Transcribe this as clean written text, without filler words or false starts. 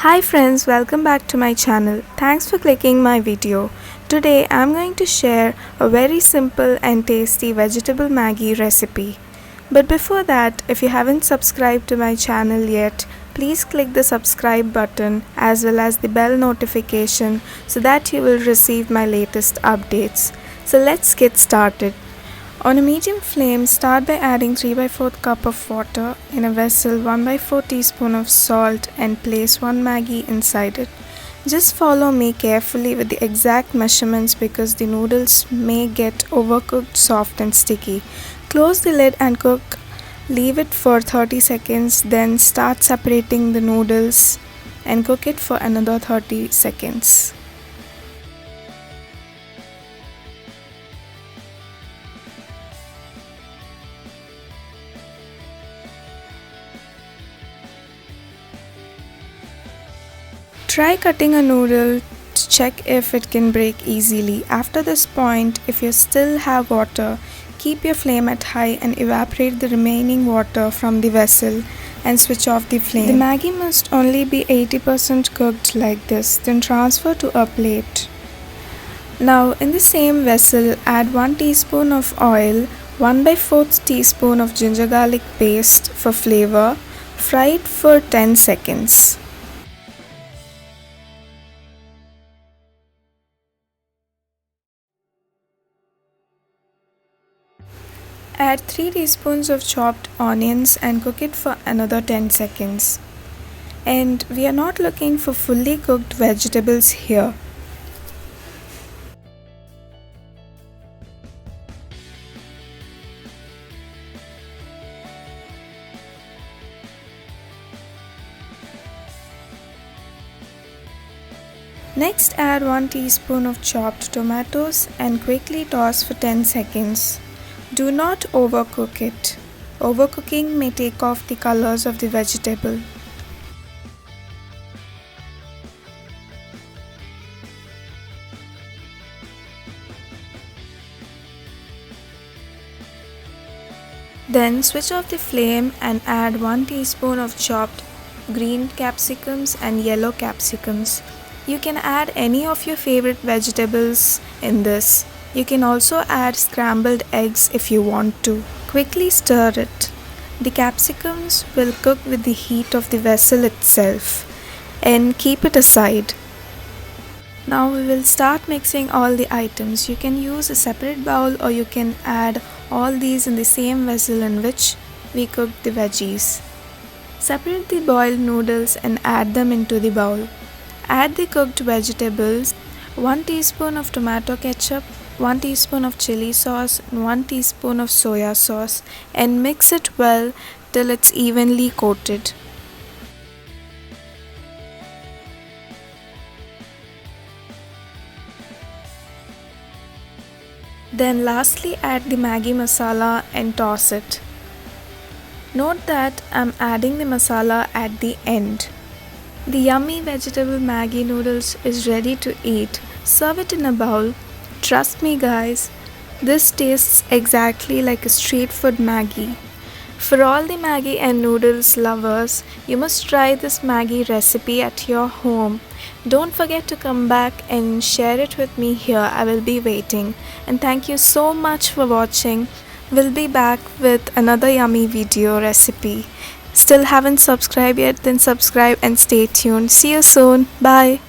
Hi friends, welcome back to my channel. Thanks for clicking my video. Today I'm going to share a very simple and tasty vegetable Maggi recipe. But before that, if you haven't subscribed to my channel yet, please click the subscribe button as well as the bell notification so that you will receive my latest updates. So let's get started. On a medium flame, start by adding 3/4 cup of water in a vessel, 1/4 teaspoon of salt and place 1 Maggi inside it. Just follow me carefully with the exact measurements because the noodles may get overcooked, soft and sticky. Close the lid and cook. Leave it for 30 seconds, then start separating the noodles and cook it for another 30 seconds. Try cutting a noodle to check if it can break easily. After this point, if you still have water, keep your flame at high and evaporate the remaining water from the vessel and switch off the flame. The Maggi must only be 80% cooked like this, then transfer to a plate. Now in the same vessel, add 1 teaspoon of oil, 1/4 teaspoon of ginger garlic paste for flavor. Fry it for 10 seconds. Add 3 teaspoons of chopped onions and cook it for another 10 seconds. And we are not looking for fully cooked vegetables here. Next, add 1 teaspoon of chopped tomatoes and quickly toss for 10 seconds. Do not overcook it. Overcooking may take off the colors of the vegetable. Then switch off the flame and add 1 teaspoon of chopped green capsicums and yellow capsicums. You can add any of your favorite vegetables in this. You can also add scrambled eggs if you want to. Quickly stir it. The capsicums will cook with the heat of the vessel itself and keep it aside. Now we will start mixing all the items. You can use a separate bowl or you can add all these in the same vessel in which we cooked the veggies. Separate the boiled noodles and add them into the bowl. Add the cooked vegetables, 1 teaspoon of tomato ketchup, 1 teaspoon of chili sauce and 1 teaspoon of soya sauce and mix it well till it's evenly coated. Then lastly add the Maggi masala and toss it. Note that I'm adding the masala at the end. The yummy vegetable Maggi noodles is ready to eat. Serve it in a bowl. Trust me guys, this tastes exactly like a street food Maggi. For all the Maggi and noodles lovers, you must try this Maggi recipe at your home. Don't forget to come back and share it with me here. I will be waiting. And thank you so much for watching. We'll be back with another yummy video recipe. Still haven't subscribed yet? Then subscribe and stay tuned. See you soon. Bye.